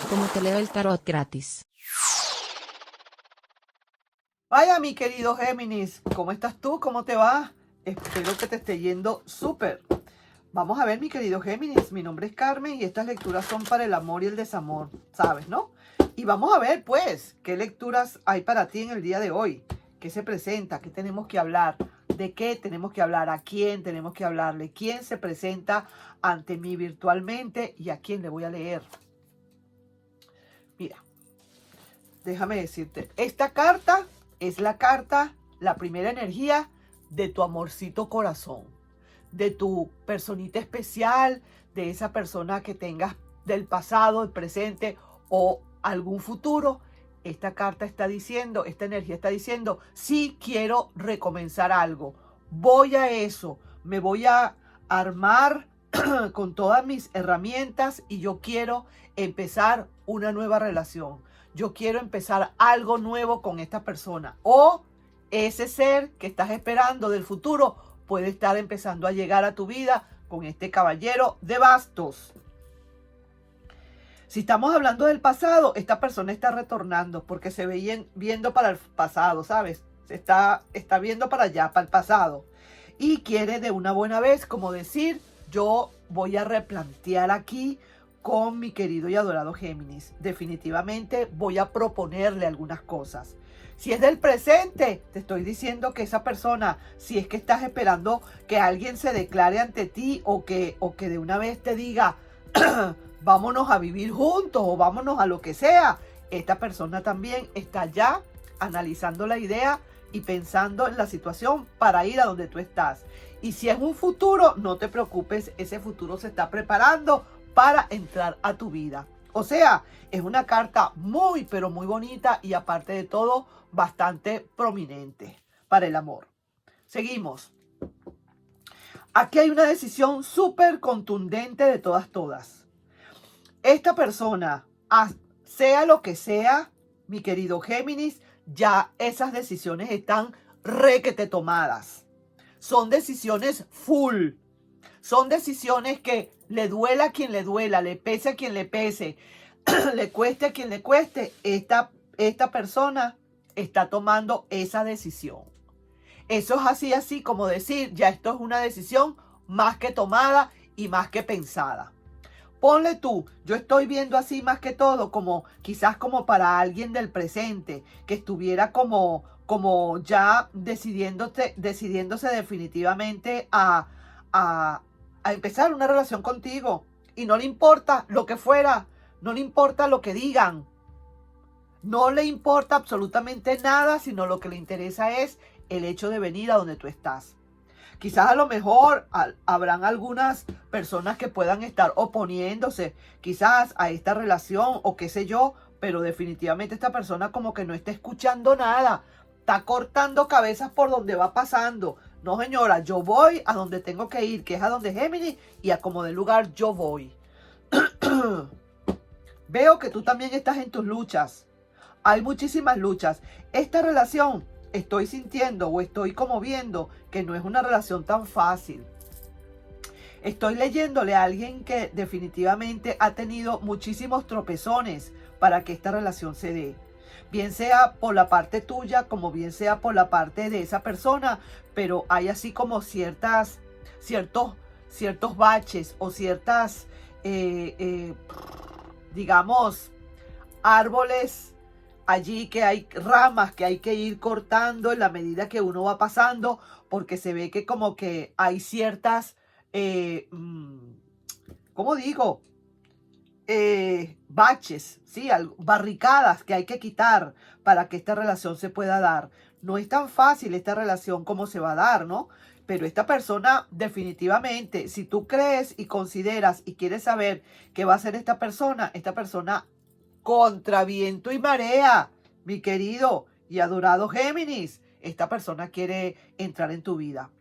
como te leo el tarot gratis. Vaya, mi querido Géminis, ¿cómo estás tú? ¿Cómo te va? Espero que te esté yendo súper. Vamos a ver, mi querido Géminis, mi nombre es Carmen y estas lecturas son para el amor y el desamor, ¿sabes, no? Y vamos a ver, pues, qué lecturas hay para ti en el día de hoy. ¿Qué se presenta? ¿Qué tenemos que hablar? ¿De qué tenemos que hablar? ¿A quién tenemos que hablarle? ¿Quién se presenta ante mí virtualmente y a quién le voy a leer? Mira, déjame decirte, esta carta es la carta, la primera energía de tu amorcito corazón, de tu personita especial, de esa persona que tengas del pasado, el presente o algún futuro. Esta carta está diciendo, esta energía está diciendo, sí quiero recomenzar algo, voy a eso, me voy a armar con todas mis herramientas y yo quiero empezar una nueva relación. Yo quiero empezar algo nuevo con esta persona. O ese ser que estás esperando del futuro puede estar empezando a llegar a tu vida con este caballero de bastos. Si estamos hablando del pasado, esta persona está retornando porque se ve viendo para el pasado, ¿sabes? Está viendo para allá, para el pasado. Y quiere de una buena vez, como decir, yo voy a replantear aquí con mi querido y adorado Géminis. Definitivamente voy a proponerle algunas cosas. Si es del presente, te estoy diciendo que esa persona, si es que estás esperando que alguien se declare ante ti o que de una vez te diga, vámonos a vivir juntos o vámonos a lo que sea, esta persona también está ya analizando la idea y pensando en la situación para ir a donde tú estás. Y si es un futuro, no te preocupes, ese futuro se está preparando para entrar a tu vida. O sea, es una carta muy, pero muy bonita y aparte de todo, bastante prominente para el amor. Seguimos. Aquí hay una decisión súper contundente de todas. Esta persona, sea lo que sea, mi querido Géminis, ya esas decisiones están requete tomadas. Son decisiones full. Son decisiones que le duela a quien le duela, le pese a quien le pese, le cueste a quien le cueste. Esta persona está tomando esa decisión. Eso es así como decir, ya esto es una decisión más que tomada y más que pensada. Ponle tú, yo estoy viendo así más que todo como quizás como para alguien del presente que estuviera como ya decidiéndose definitivamente a empezar una relación contigo y no le importa lo que fuera, no le importa lo que digan, no le importa absolutamente nada, sino lo que le interesa es el hecho de venir a donde tú estás. Quizás a lo mejor habrán algunas personas que puedan estar oponiéndose quizás a esta relación o qué sé yo, pero definitivamente esta persona como que no está escuchando nada, está cortando cabezas por donde va pasando. No, señora, yo voy a donde tengo que ir, que es a donde Géminis, y a como de lugar yo voy. Veo que tú también estás en tus luchas. Hay muchísimas luchas. Esta relación estoy sintiendo o estoy como viendo que no es una relación tan fácil. Estoy leyéndole a alguien que definitivamente ha tenido muchísimos tropezones para que esta relación se dé. Bien sea por la parte tuya, como bien sea por la parte de esa persona, pero hay así como ciertos baches o ciertas, digamos, árboles allí que hay ramas que hay que ir cortando en la medida que uno va pasando, porque se ve que como que hay ciertas, ¿cómo digo? Baches, ¿sí? Barricadas que hay que quitar para que esta relación se pueda dar. No es tan fácil esta relación como se va a dar, ¿no? Pero esta persona definitivamente, si tú crees y consideras y quieres saber qué va a hacer esta persona contra viento y marea, mi querido y adorado Géminis, esta persona quiere entrar en tu vida.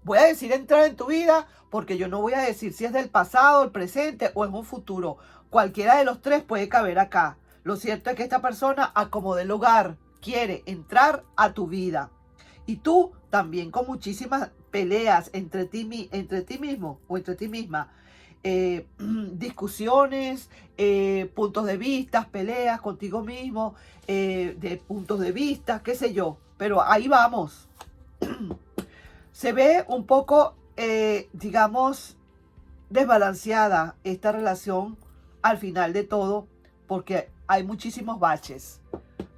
Voy a decir entrar en tu vida porque yo no voy a decir si es del pasado, el presente o en un futuro. Cualquiera de los tres puede caber acá. Lo cierto es que esta persona, a como de lugar, quiere entrar a tu vida. Y tú también con muchísimas peleas entre ti mismo o entre ti misma. discusiones, puntos de vista, peleas contigo mismo, de puntos de vista, qué sé yo. Pero ahí vamos. Se ve un poco, digamos, desbalanceada esta relación al final de todo, porque hay muchísimos baches.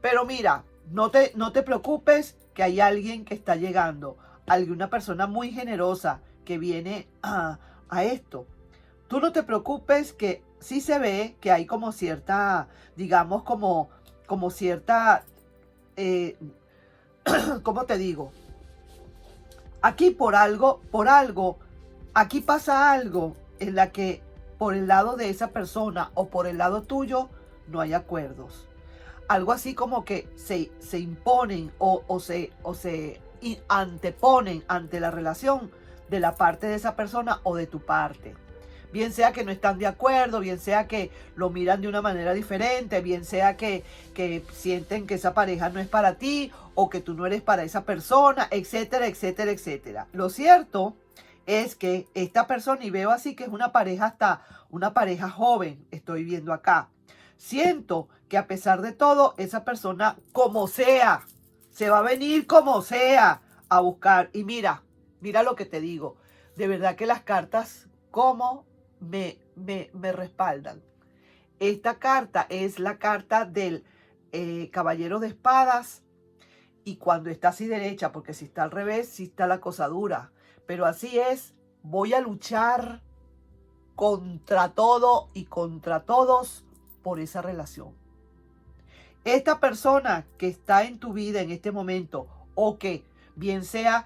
Pero mira, no te preocupes, que hay alguien que está llegando, alguna persona muy generosa que viene a esto. Tú no te preocupes, que sí se ve que hay como cierta, digamos, como cierta, ¿cómo te digo? Aquí por algo, aquí pasa algo en la que por el lado de esa persona o por el lado tuyo no hay acuerdos. Algo así como que se imponen o se anteponen ante la relación de la parte de esa persona o de tu parte. Bien sea que no están de acuerdo, bien sea que lo miran de una manera diferente, bien sea que sienten que esa pareja no es para ti o que tú no eres para esa persona, etcétera, etcétera, etcétera. Lo cierto es que esta persona, y veo así que es una pareja, hasta una pareja joven, estoy viendo acá. Siento que a pesar de todo, esa persona, como sea, se va a venir como sea a buscar. Y mira lo que te digo. De verdad que las cartas, como me respaldan. Esta carta es la carta del caballero de espadas, y cuando está así derecha, porque si está al revés, sí está la cosa dura. Pero así es, voy a luchar contra todo y contra todos por esa relación. Esta persona que está en tu vida en este momento, o que bien sea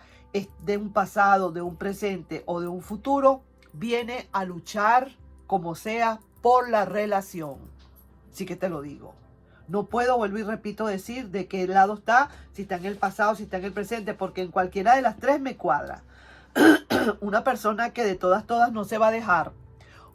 de un pasado, de un presente o de un futuro, viene a luchar como sea por la relación. Sí que te lo digo. No puedo, vuelvo y repito, decir de qué lado está, si está en el pasado, si está en el presente, porque en cualquiera de las tres me cuadra. Una persona que de todas no se va a dejar.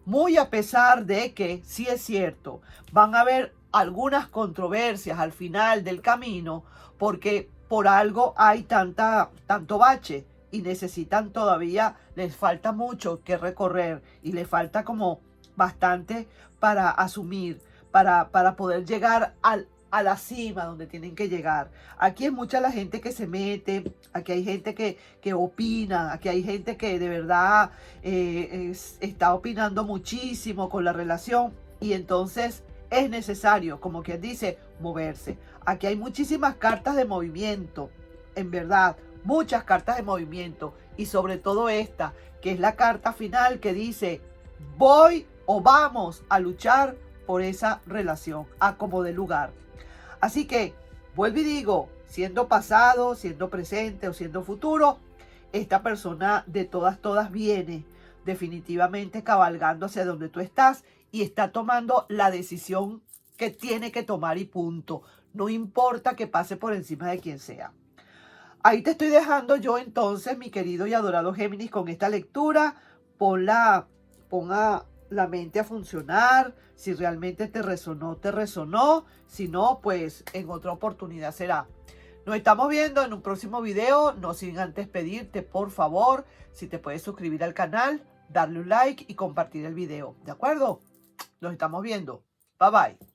Muy a pesar de que, sí es cierto, van a haber algunas controversias al final del camino, porque por algo hay tanto bache y necesitan todavía, les falta mucho que recorrer y les falta como bastante para asumir, para poder llegar a la cima donde tienen que llegar. Aquí es mucha la gente que se mete, aquí hay gente que opina, aquí hay gente que de verdad está opinando muchísimo con la relación, y entonces es necesario, como quien dice, moverse. Aquí hay muchísimas cartas de movimiento, en verdad, muchas cartas de movimiento, y sobre todo esta, que es la carta final que dice, voy o vamos a luchar por esa relación, a como de lugar. Así que, vuelvo y digo, siendo pasado, siendo presente o siendo futuro, esta persona de todas viene definitivamente cabalgando hacia donde tú estás y está tomando la decisión que tiene que tomar y punto. No importa que pase por encima de quien sea. Ahí te estoy dejando yo entonces, mi querido y adorado Géminis, con esta lectura. Ponga la mente a funcionar. Si realmente te resonó, te resonó. Si no, pues en otra oportunidad será. Nos estamos viendo en un próximo video. No sin antes pedirte, por favor, si te puedes suscribir al canal, darle un like y compartir el video. ¿De acuerdo? Nos estamos viendo. Bye bye.